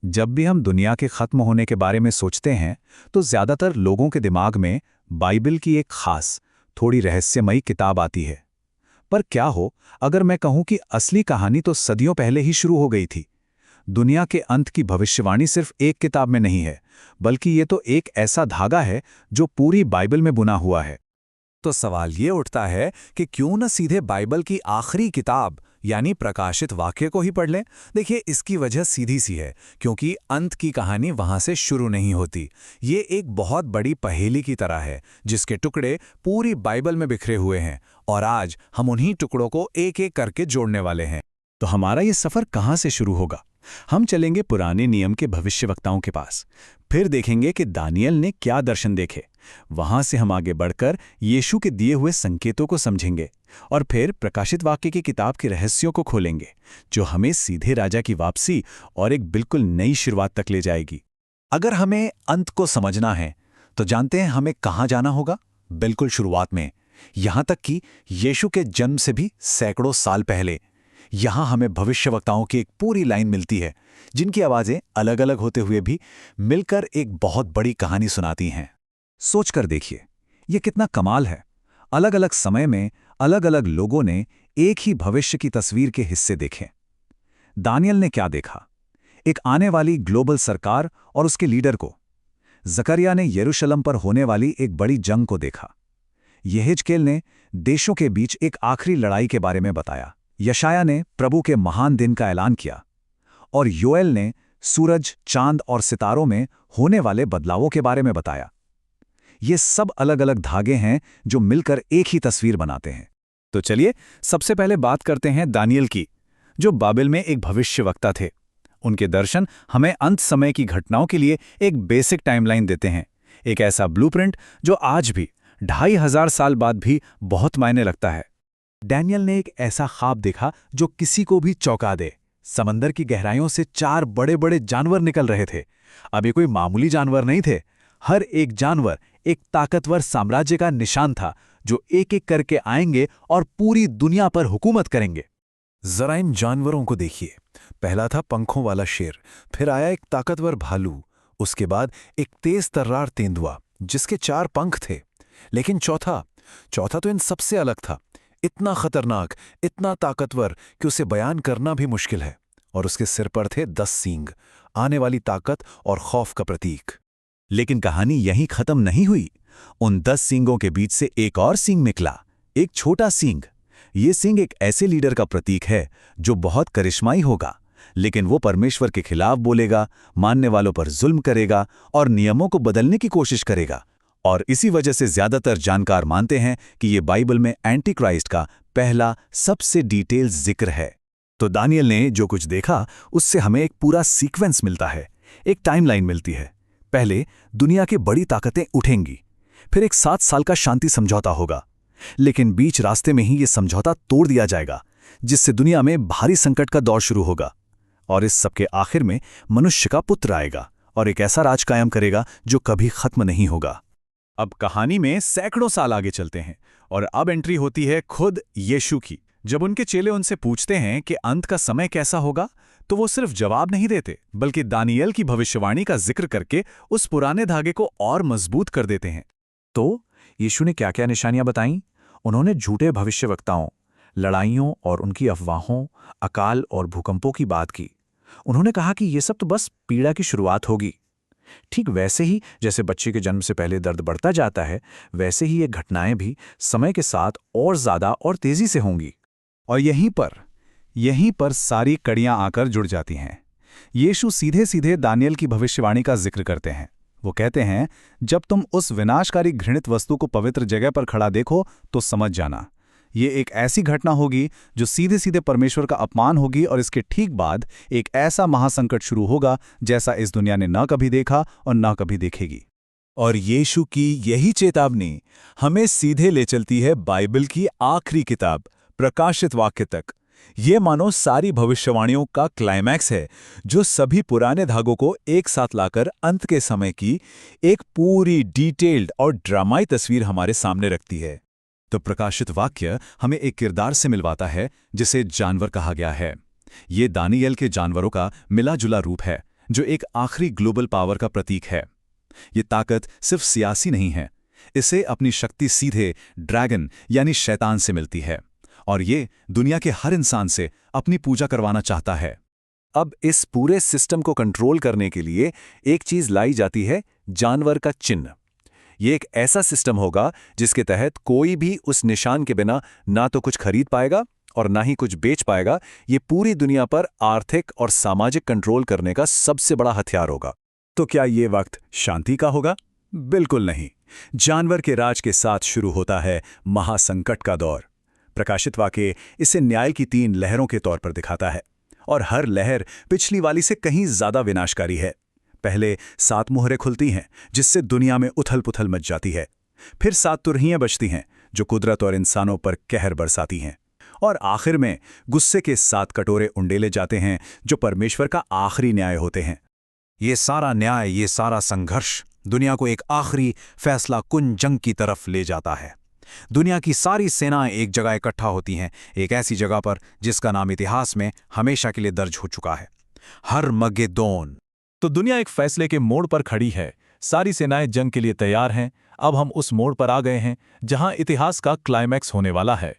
जब भी हम दुनिया के खत्म होने के बारे में सोचते हैं तो ज्यादातर लोगों के दिमाग में बाइबल की एक खास, थोड़ी रहस्यमयी किताब आती है। पर क्या हो अगर मैं कहूं कि असली कहानी तो सदियों पहले ही शुरू हो गई थी। दुनिया के अंत की भविष्यवाणी सिर्फ एक किताब में नहीं है, बल्कि ये तो एक ऐसा धागा है जो पूरी बाइबल में बुना हुआ है। तो सवाल ये उठता है कि क्यों न सीधे बाइबल की आखिरी किताब यानी प्रकाशित वाक्य को ही पढ़ लें। देखिए, इसकी वजह सीधी सी है, क्योंकि अंत की कहानी वहां से शुरू नहीं होती। ये एक बहुत बड़ी पहेली की तरह है जिसके टुकड़े पूरी बाइबल में बिखरे हुए हैं, और आज हम उन्हीं टुकड़ों को एक एक करके जोड़ने वाले हैं। तो हमारा ये सफर कहाँ से शुरू होगा? हम चलेंगे पुराने नियम के भविष्यवक्ताओं के पास, फिर देखेंगे कि दानियल ने क्या दर्शन देखे। वहां से हम आगे बढ़कर यीशु के दिए हुए संकेतों को समझेंगे, और फिर प्रकाशित वाक्य की किताब के रहस्यों को खोलेंगे, जो हमें सीधे राजा की वापसी और एक बिल्कुल नई शुरुआत तक ले जाएगी। अगर हमें अंत को समझना है तो जानते हैं हमें कहाँ जाना होगा? बिल्कुल शुरुआत में, यहां तक कि यीशु के जन्म से भी सैकड़ों साल पहले। यहां हमें भविष्यवक्ताओं की एक पूरी लाइन मिलती है, जिनकी आवाजें अलग अलग होते हुए भी मिलकर एक बहुत बड़ी कहानी सुनाती हैं। सोचकर देखिए, ये कितना कमाल है। अलग अलग समय में अलग अलग लोगों ने एक ही भविष्य की तस्वीर के हिस्से देखे। दानियल ने क्या देखा? एक आने वाली ग्लोबल सरकार और उसके लीडर को। जकरिया ने यरूशलेम पर होने वाली एक बड़ी जंग को देखा। यहेजकेल ने देशों के बीच एक आखिरी लड़ाई के बारे में बताया। यशाया ने प्रभु के महान दिन का ऐलान किया, और योएल ने सूरज, चांद और सितारों में होने वाले बदलावों के बारे में बताया। ये सब अलग अलग धागे हैं जो मिलकर एक ही तस्वीर बनाते हैं। तो चलिए सबसे पहले बात करते हैं दानियल की, जो बाबिल में एक भविष्यवक्ता थे। उनके दर्शन हमें अंत समय की घटनाओं के लिए एक बेसिक टाइमलाइन देते हैं, एक ऐसा ब्लूप्रिंट जो आज भी 2500 साल बाद भी बहुत मायने लगता है। डैनियल ने एक ऐसा ख्वाब देखा जो किसी को भी चौंका दे। समंदर की गहराइयों से 4 बड़े बड़े जानवर निकल रहे थे। अब ये कोई मामूली जानवर नहीं थे। हर एक जानवर एक ताकतवर साम्राज्य का निशान था, जो एक एक करके आएंगे और पूरी दुनिया पर हुकूमत करेंगे। जरा इन जानवरों को देखिए। पहला था पंखों वाला शेर, फिर आया एक ताकतवर भालू, उसके बाद एक तेज तर्रार तेंदुआ जिसके 4 पंख थे। लेकिन चौथा तो इन सबसे अलग था। इतना खतरनाक, इतना ताकतवर कि उसे बयान करना भी मुश्किल है। और उसके सिर पर थे 10 सींग, आने वाली ताकत और खौफ का प्रतीक। लेकिन कहानी यहीं खत्म नहीं हुई। उन 10 सींगों के बीच से एक और सींग निकला, एक छोटा सींग। ये सींग एक ऐसे लीडर का प्रतीक है जो बहुत करिश्माई होगा, लेकिन वो परमेश्वर के खिलाफ बोलेगा, मानने वालों पर जुल्म करेगा और नियमों को बदलने की कोशिश करेगा। और इसी वजह से ज्यादातर जानकार मानते हैं कि ये बाइबल में एंटी क्राइस्ट का पहला सबसे डिटेल जिक्र है। तो दानियल ने जो कुछ देखा उससे हमें एक पूरा सीक्वेंस मिलता है, एक टाइमलाइन मिलती है। पहले दुनिया की बड़ी ताकतें उठेंगी, फिर एक 7 साल का शांति समझौता होगा, लेकिन बीच रास्ते में ही ये समझौता तोड़ दिया जाएगा, जिससे दुनिया में भारी संकट का दौर शुरू होगा। और इस सबके आखिर में मनुष्य का पुत्र आएगा और एक ऐसा राज कायम करेगा जो कभी खत्म नहीं होगा। अब कहानी में सैकड़ों साल आगे चलते हैं और अब एंट्री होती है खुद यीशु की। जब उनके चेले उनसे पूछते हैं कि अंत का समय कैसा होगा, तो वो सिर्फ जवाब नहीं देते, बल्कि दानियल की भविष्यवाणी का जिक्र करके उस पुराने धागे को और मजबूत कर देते हैं। तो यीशु ने क्या क्या निशानियां बताईं? उन्होंने झूठे भविष्यवक्ताओं, लड़ाइयों और उनकी अफवाहों, अकाल और भूकंपों की बात की। उन्होंने कहा कि ये सब तो बस पीड़ा की शुरुआत होगी। ठीक वैसे ही जैसे बच्चे के जन्म से पहले दर्द बढ़ता जाता है, वैसे ही ये घटनाएं भी समय के साथ और ज्यादा और तेजी से होंगी। और यहीं पर सारी कड़ियां आकर जुड़ जाती हैं। यीशु सीधे सीधे दानियल की भविष्यवाणी का जिक्र करते हैं। वो कहते हैं, जब तुम उस विनाशकारी घृणित वस्तु को पवित्र जगह पर खड़ा देखो तो समझ जाना, ये एक ऐसी घटना होगी जो सीधे सीधे परमेश्वर का अपमान होगी, और इसके ठीक बाद एक ऐसा महासंकट शुरू होगा जैसा इस दुनिया ने न कभी देखा और न कभी देखेगी। और यीशु की यही चेतावनी हमें सीधे ले चलती है बाइबल की आखिरी किताब प्रकाशित वाक्य तक। ये मानो सारी भविष्यवाणियों का क्लाइमैक्स है, जो सभी पुराने धागों को एक साथ लाकर अंत के समय की एक पूरी डिटेल्ड और ड्रामाई तस्वीर हमारे सामने रखती है। तो प्रकाशित वाक्य हमें एक किरदार से मिलवाता है जिसे जानवर कहा गया है। ये दानियल के जानवरों का मिला जुला रूप है, जो एक आखिरी ग्लोबल पावर का प्रतीक है। ये ताकत सिर्फ सियासी नहीं है, इसे अपनी शक्ति सीधे ड्रैगन यानी शैतान से मिलती है, और ये दुनिया के हर इंसान से अपनी पूजा करवाना चाहता है। अब इस पूरे सिस्टम को कंट्रोल करने के लिए एक चीज लाई जाती है, जानवर का चिन्ह। ये एक ऐसा सिस्टम होगा जिसके तहत कोई भी उस निशान के बिना ना तो कुछ खरीद पाएगा और ना ही कुछ बेच पाएगा। ये पूरी दुनिया पर आर्थिक और सामाजिक कंट्रोल करने का सबसे बड़ा हथियार होगा। तो क्या ये वक्त शांति का होगा? बिल्कुल नहीं। जानवर के राज के साथ शुरू होता है महासंकट का दौर। प्रकाशित वाक्य इसे न्याय की 3 लहरों के तौर पर दिखाता है, और हर लहर पिछली वाली से कहीं ज्यादा विनाशकारी है। पहले 7 मोहरें खुलती हैं, जिससे दुनिया में उथल-पुथल मच जाती है। फिर 7 तुरहियां बजती हैं, जो कुदरत और इंसानों पर कहर बरसाती हैं। और आखिर में गुस्से के 7 कटोरे उंडेले जाते हैं, जो परमेश्वर का आखिरी न्याय होते हैं। ये सारा न्याय, ये सारा संघर्ष दुनिया को एक आखिरी फैसला कुन जंग की तरफ ले जाता है। दुनिया की सारी सेनाएं एक जगह इकट्ठा होती हैं, एक ऐसी जगह पर जिसका नाम इतिहास में हमेशा के लिए दर्ज हो चुका है, हर्मगेदोन। तो दुनिया एक फैसले के मोड़ पर खड़ी है। सारी सेनाएं जंग के लिए तैयार हैं। अब हम उस मोड़ पर आ गए हैं जहां इतिहास का क्लाइमैक्स होने वाला है।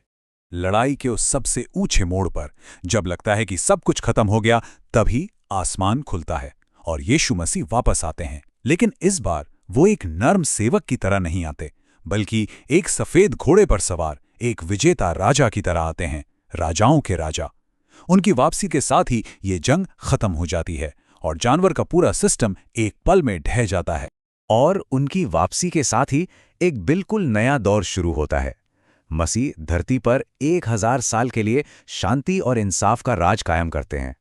लड़ाई के उस सबसे ऊंचे मोड़ पर जब लगता है कि सब कुछ खत्म हो गया, तभी आसमान खुलता है और यीशु मसीह वापस आते हैं। लेकिन इस बार वो एक नर्म सेवक की तरह नहीं आते, बल्कि एक सफेद घोड़े पर सवार एक विजेता राजा की तरह आते हैं, राजाओं के राजा। उनकी वापसी के साथ ही ये जंग खत्म हो जाती है और जानवर का पूरा सिस्टम एक पल में ढह जाता है। और उनकी वापसी के साथ ही एक बिल्कुल नया दौर शुरू होता है। मसीह धरती पर 1000 साल के लिए शांति और इंसाफ का राज कायम करते हैं।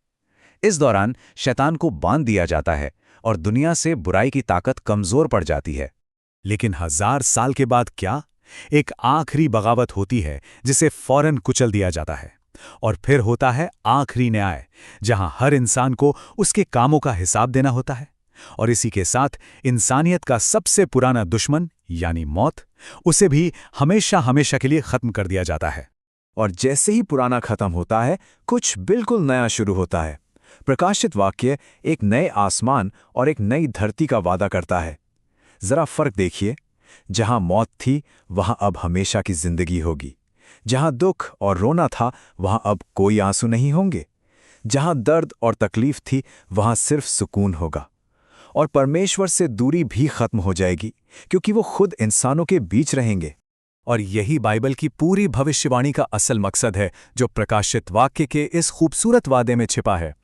इस दौरान शैतान को बांध दिया जाता है और दुनिया से बुराई की ताकत कमजोर पड़ जाती है। लेकिन 1000 साल के बाद क्या? एक आखिरी बगावत होती है जिसे फौरन कुचल दिया जाता है, और फिर होता है आखिरी न्याय, जहां हर इंसान को उसके कामों का हिसाब देना होता है। और इसी के साथ इंसानियत का सबसे पुराना दुश्मन यानी मौत, उसे भी हमेशा हमेशा के लिए खत्म कर दिया जाता है। और जैसे ही पुराना खत्म होता है, कुछ बिल्कुल नया शुरू होता है। प्रकाशित वाक्य एक नए आसमान और एक नई धरती का वादा करता है। जरा फर्क देखिए, जहां मौत थी वहां अब हमेशा की जिंदगी होगी। जहां दुख और रोना था वहां अब कोई आंसू नहीं होंगे। जहां दर्द और तकलीफ थी वहां सिर्फ सुकून होगा। और परमेश्वर से दूरी भी खत्म हो जाएगी, क्योंकि वो खुद इंसानों के बीच रहेंगे। और यही बाइबल की पूरी भविष्यवाणी का असल मकसद है, जो प्रकाशित वाक्य के इस खूबसूरत वादे में छिपा है।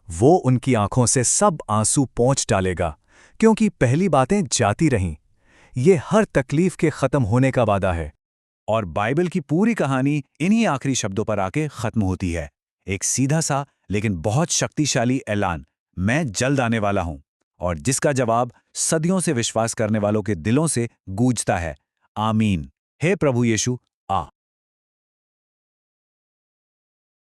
वो उनकी आंखों से सब आंसू पोंछ डालेगा, क्योंकि पहली बातें जाती रहीं। ये हर तकलीफ के खत्म होने का वादा है। और बाइबल की पूरी कहानी इन्हीं आखिरी शब्दों पर आके खत्म होती है। एक सीधा सा लेकिन बहुत शक्तिशाली ऐलान, मैं जल्द आने वाला हूं, और जिसका जवाब सदियों से विश्वास करने वालों के दिलों से गूंजता है, आमीन। हे प्रभु यीशु,